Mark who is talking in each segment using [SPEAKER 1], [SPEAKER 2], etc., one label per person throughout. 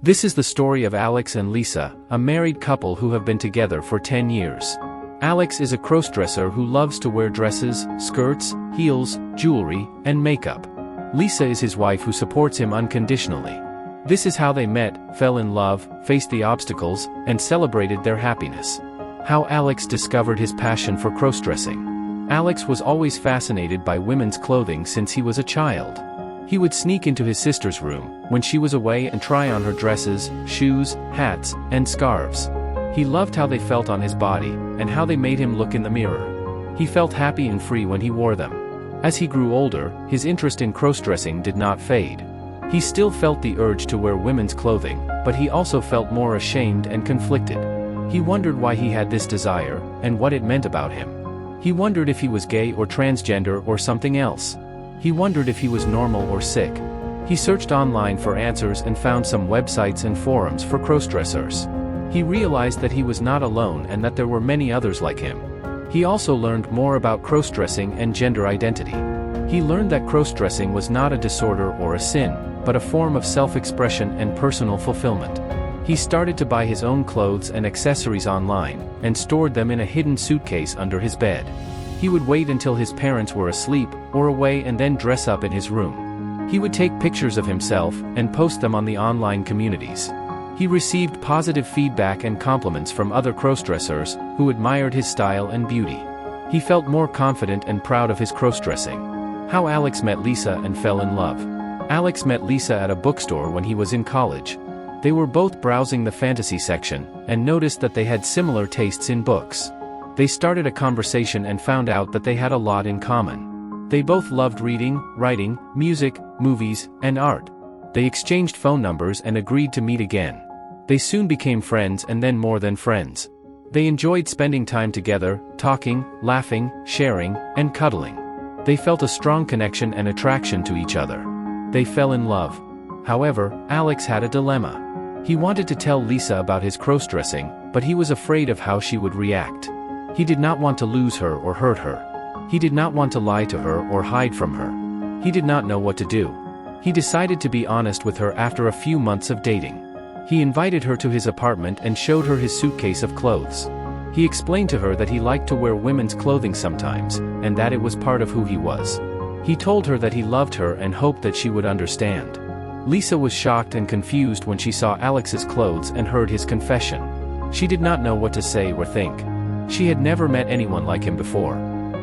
[SPEAKER 1] This is the story of Alex and Lisa, a married couple who have been together for 10 years. Alex is a crossdresser who loves to wear dresses, skirts, heels, jewelry, and makeup. Lisa is his wife who supports him unconditionally. This is how they met, fell in love, faced the obstacles, and celebrated their happiness. How Alex discovered his passion for crossdressing. Alex was always fascinated by women's clothing since he was a child. He would sneak into his sister's room when she was away and try on her dresses, shoes, hats, and scarves. He loved how they felt on his body, and how they made him look in the mirror. He felt happy and free when he wore them. As he grew older, his interest in crossdressing did not fade. He still felt the urge to wear women's clothing, but he also felt more ashamed and conflicted. He wondered why he had this desire, and what it meant about him. He wondered if he was gay or transgender or something else. He wondered if he was normal or sick. He searched online for answers and found some websites and forums for crossdressers. He realized that he was not alone and that there were many others like him. He also learned more about crossdressing and gender identity. He learned that crossdressing was not a disorder or a sin, but a form of self-expression and personal fulfillment. He started to buy his own clothes and accessories online, and stored them in a hidden suitcase under his bed. He would wait until his parents were asleep or away and then dress up in his room. He would take pictures of himself and post them on the online communities. He received positive feedback and compliments from other crossdressers who admired his style and beauty. He felt more confident and proud of his crossdressing. How Alex met Lisa and fell in love. Alex met Lisa at a bookstore when he was in college. They were both browsing the fantasy section and noticed that they had similar tastes in books. They started a conversation and found out that they had a lot in common. They both loved reading, writing, music, movies, and art. They exchanged phone numbers and agreed to meet again. They soon became friends and then more than friends. They enjoyed spending time together, talking, laughing, sharing, and cuddling. They felt a strong connection and attraction to each other. They fell in love. However, Alex had a dilemma. He wanted to tell Lisa about his crossdressing, but he was afraid of how she would react. He did not want to lose her or hurt her. He did not want to lie to her or hide from her. He did not know what to do. He decided to be honest with her after a few months of dating. He invited her to his apartment and showed her his suitcase of clothes. He explained to her that he liked to wear women's clothing sometimes, and that it was part of who he was. He told her that he loved her and hoped that she would understand. Lisa was shocked and confused when she saw Alex's clothes and heard his confession. She did not know what to say or think. She had never met anyone like him before.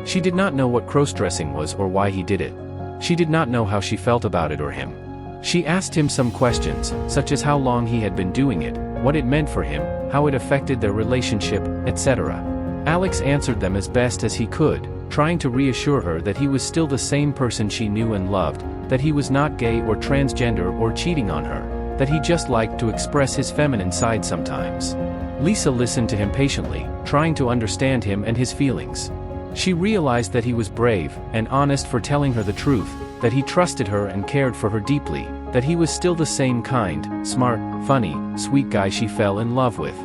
[SPEAKER 1] She did not know what crossdressing was or why he did it. She did not know how she felt about it or him. She asked him some questions, such as how long he had been doing it, what it meant for him, how it affected their relationship, etc. Alex answered them as best as he could, trying to reassure her that he was still the same person she knew and loved, that he was not gay or transgender or cheating on her, that he just liked to express his feminine side sometimes. Lisa listened to him patiently, trying to understand him and his feelings. She realized that he was brave and honest for telling her the truth, that he trusted her and cared for her deeply, that he was still the same kind, smart, funny, sweet guy she fell in love with.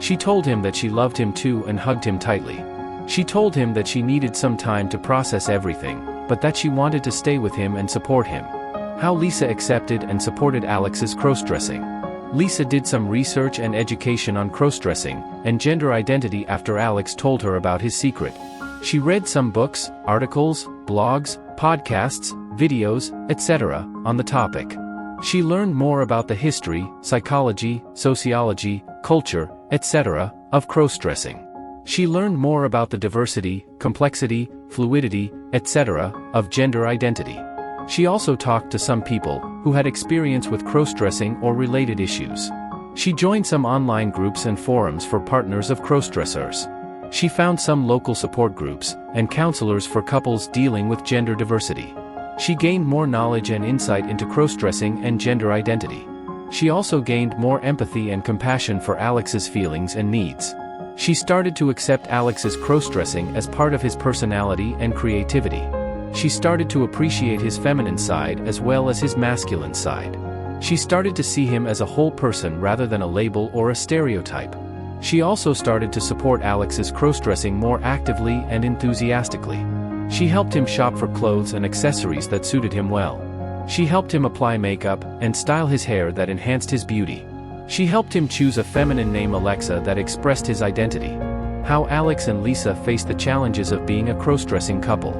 [SPEAKER 1] She told him that she loved him too and hugged him tightly. She told him that she needed some time to process everything, but that she wanted to stay with him and support him. How Lisa accepted and supported Alex's crossdressing. Lisa did some research and education on crossdressing and gender identity after Alex told her about his secret. She read some books, articles, blogs, podcasts, videos, etc. on the topic. She learned more about the history, psychology, sociology, culture, etc. of crossdressing. She learned more about the diversity, complexity, fluidity, etc. of gender identity. She also talked to some people who had experience with crossdressing or related issues. She joined some online groups and forums for partners of crossdressers. She found some local support groups and counselors for couples dealing with gender diversity. She gained more knowledge and insight into crossdressing and gender identity. She also gained more empathy and compassion for Alex's feelings and needs. She started to accept Alex's crossdressing as part of his personality and creativity. She started to appreciate his feminine side as well as his masculine side. She started to see him as a whole person rather than a label or a stereotype. She also started to support Alex's crossdressing more actively and enthusiastically. She helped him shop for clothes and accessories that suited him well. She helped him apply makeup and style his hair that enhanced his beauty. She helped him choose a feminine name Alexa that expressed his identity. How Alex and Lisa faced the challenges of being a crossdressing couple.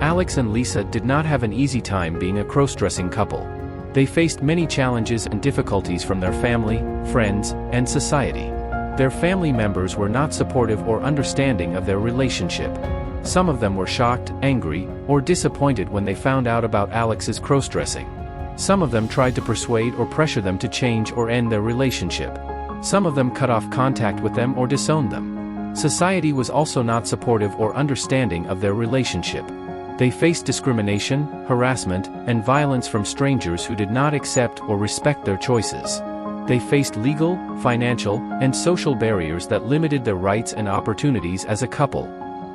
[SPEAKER 1] Alex and Lisa did not have an easy time being a crossdressing couple. They faced many challenges and difficulties from their family, friends, and society. Their family members were not supportive or understanding of their relationship. Some of them were shocked, angry, or disappointed when they found out about Alex's crossdressing. Some of them tried to persuade or pressure them to change or end their relationship. Some of them cut off contact with them or disowned them. Society was also not supportive or understanding of their relationship. They faced discrimination, harassment, and violence from strangers who did not accept or respect their choices. They faced legal, financial, and social barriers that limited their rights and opportunities as a couple.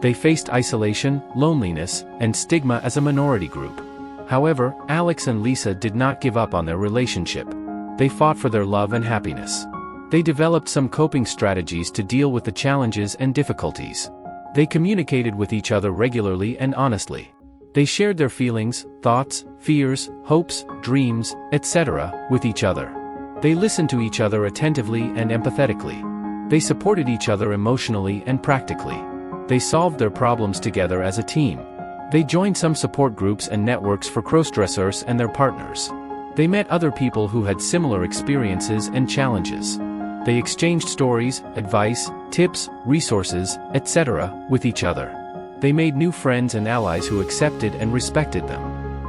[SPEAKER 1] They faced isolation, loneliness, and stigma as a minority group. However, Alex and Lisa did not give up on their relationship. They fought for their love and happiness. They developed some coping strategies to deal with the challenges and difficulties. They communicated with each other regularly and honestly. They shared their feelings, thoughts, fears, hopes, dreams, etc., with each other. They listened to each other attentively and empathetically. They supported each other emotionally and practically. They solved their problems together as a team. They joined some support groups and networks for crossdressers and their partners. They met other people who had similar experiences and challenges. They exchanged stories, advice, tips, resources, etc., with each other. They made new friends and allies who accepted and respected them.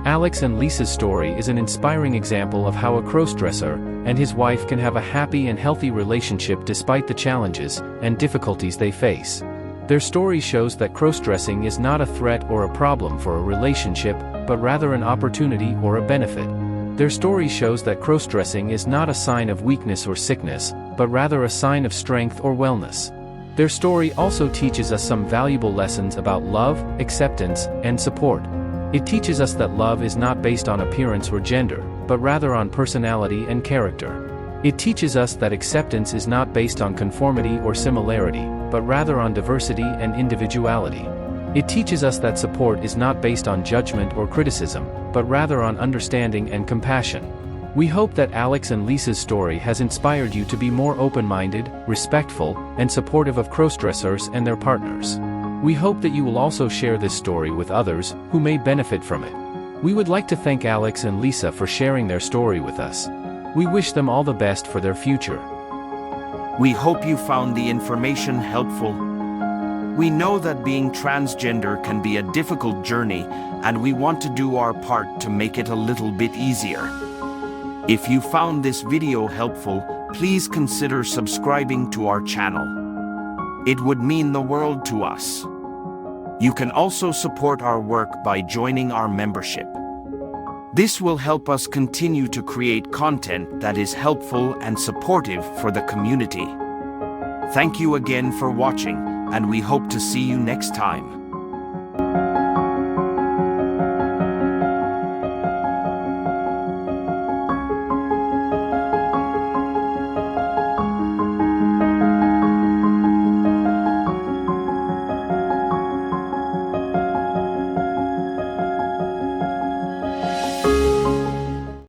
[SPEAKER 1] Alex and Lisa's story is an inspiring example of how a crossdresser and his wife can have a happy and healthy relationship despite the challenges and difficulties they face. Their story shows that crossdressing is not a threat or a problem for a relationship, but rather an opportunity or a benefit. Their story shows that crossdressing is not a sign of weakness or sickness, but rather a sign of strength or wellness. Their story also teaches us some valuable lessons about love, acceptance, and support. It teaches us that love is not based on appearance or gender, but rather on personality and character. It teaches us that acceptance is not based on conformity or similarity, but rather on diversity and individuality. It teaches us that support is not based on judgment or criticism, but rather on understanding and compassion. We hope that Alex and Lisa's story has inspired you to be more open-minded, respectful, and supportive of crossdressers and their partners. We hope that you will also share this story with others who may benefit from it. We would like to thank Alex and Lisa for sharing their story with us. We wish them all the best for their future.
[SPEAKER 2] We hope you found the information helpful. We know that being transgender can be a difficult journey, and we want to do our part to make it a little bit easier. If you found this video helpful, please consider subscribing to our channel. It would mean the world to us. You can also support our work by joining our membership. This will help us continue to create content that is helpful and supportive for the community. Thank you again for watching, and we hope to see you next time.